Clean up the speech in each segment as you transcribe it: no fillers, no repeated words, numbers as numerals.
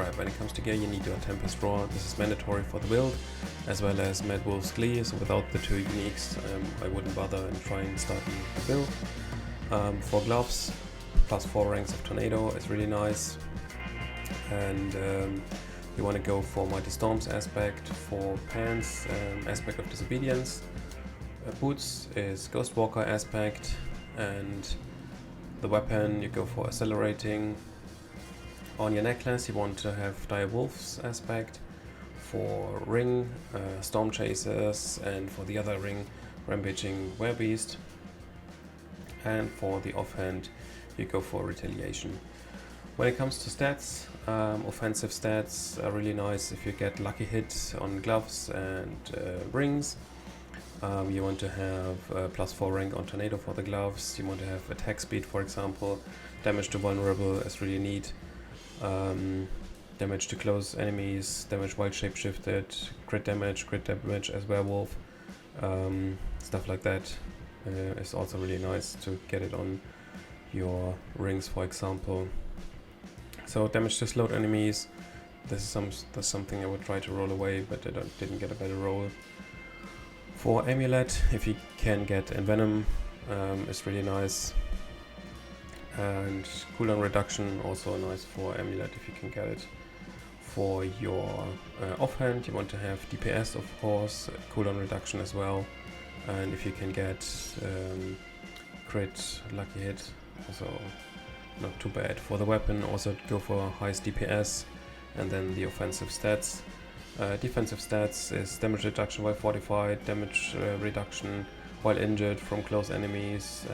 Alright, when it comes to gear, you need your Tempest Roar. This is mandatory for the build, as well as Mad Wolf's Glee. So without the two uniques, I wouldn't bother and try and start the build. For gloves, +4 ranks of Tornado is really nice, and you want to go for Mighty Storms aspect. For pants, aspect of Disobedience. Boots is Ghostwalker aspect, and the weapon you go for Accelerating. On your necklace you want to have Direwolf's aspect. For ring, Storm Chasers, and for the other ring, Rampaging Werebeast. And for the offhand you go for Retaliation. When it comes to stats, offensive stats are really nice if you get lucky hit on gloves and rings. You want to have +4 rank on Tornado for the gloves. You want to have attack speed, for example. Damage to vulnerable is really neat. Damage to close enemies, damage while shapeshifted, crit damage as Werewolf. Stuff like that is also really nice to get it on your rings, for example. So damage to slowed enemies, that's something I would try to roll away, but I didn't get a better roll. For Amulet, if you can get Envenom, it's really nice. And cooldown reduction, also nice for Amulet if you can get it. For your offhand, you want to have DPS, of course, cooldown reduction as well. And if you can get crit, lucky hit, also not too bad. For the weapon, also go for highest DPS, and then the offensive stats. Defensive stats is damage reduction while fortified, damage reduction while injured from close enemies,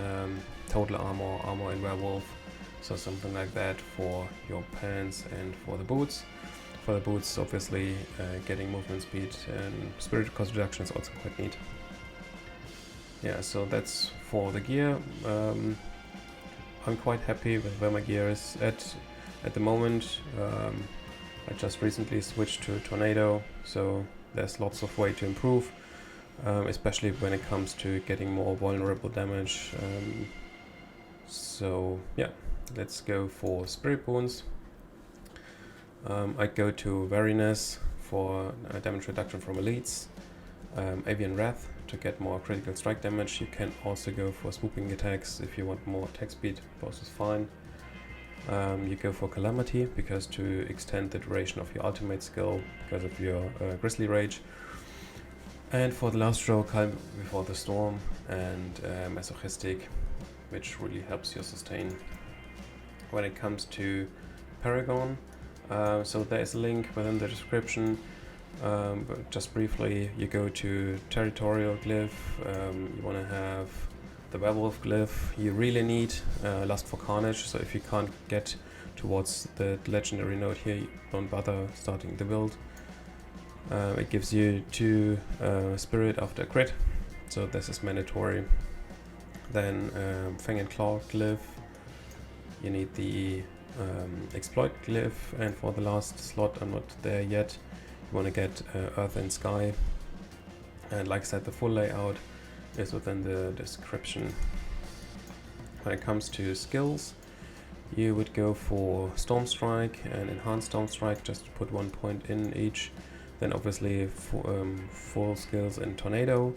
total armor in Werewolf, so something like that for your pants. And for the boots, obviously getting movement speed and spirit cost reduction is also quite neat. Yeah, so that's for the gear. I'm quite happy with where my gear is at the moment. I just recently switched to Tornado, so there's lots of way to improve, especially when it comes to getting more vulnerable damage. So yeah, let's go for Spirit Boons. I go to Wariness for damage reduction from elites, Avian Wrath to get more critical strike damage. You can also go for swooping attacks if you want more attack speed, both is fine. You go for Calamity because to extend the duration of your ultimate skill because of your Grizzly Rage. And for the last row, Calm Before the Storm and Masochistic, which really helps your sustain. When it comes to Paragon, so there is a link within the description. But just briefly, you go to Territorial Glyph, you want to have the Werewolf Glyph. You really need Lust for Carnage, so if you can't get towards the legendary node here, don't bother starting the build. It gives you 2 spirit after a crit, so this is mandatory. Then Fang and Claw Glyph, you need the Exploit Glyph, and for the last slot, I'm not there yet, you want to get Earth and Sky. And like I said, the full layout is within the description. When it comes to skills, you would go for Storm Strike and Enhanced Storm Strike, just to put 1 point in each. Then obviously full skills in Tornado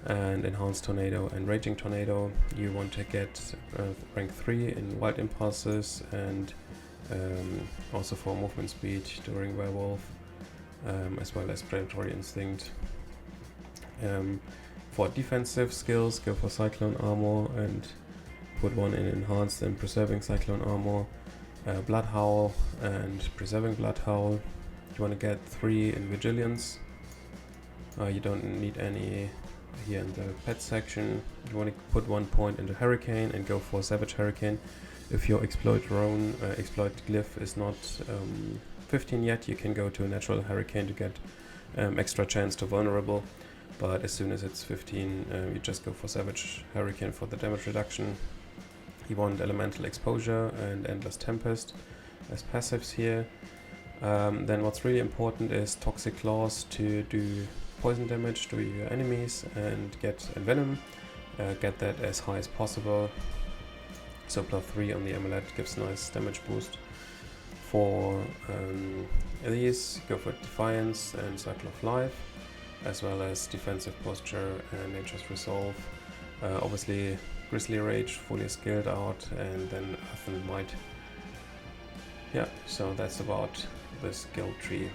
and Enhanced Tornado and Raging Tornado. You want to get rank 3 in Wild Impulses, and also for movement speed during Werewolf, as well as Predatory Instinct. For defensive skills, go for Cyclone Armor and put 1 in Enhanced and Preserving Cyclone Armor, Blood Howl and Preserving Blood Howl. You want to get 3 in Vigilance. You don't need any here in the pet section. You want to put 1 point into Hurricane and go for Savage Hurricane. If your exploit glyph is not 15 yet, you can go to a Natural Hurricane to get extra chance to vulnerable. But as soon as it's 15, you just go for Savage Hurricane for the damage reduction. You want Elemental Exposure and Endless Tempest as passives here. Then what's really important is Toxic Claws to do poison damage to your enemies and get Envenom. Get that as high as possible. So +3 on the Amulet gives nice damage boost. For these, go for Defiance and Circle of Life, as well as Defensive Posture and Nature's Resolve. Obviously, Grizzly Rage fully skilled out, and then Earth and Might. Yeah, so that's about the skill tree.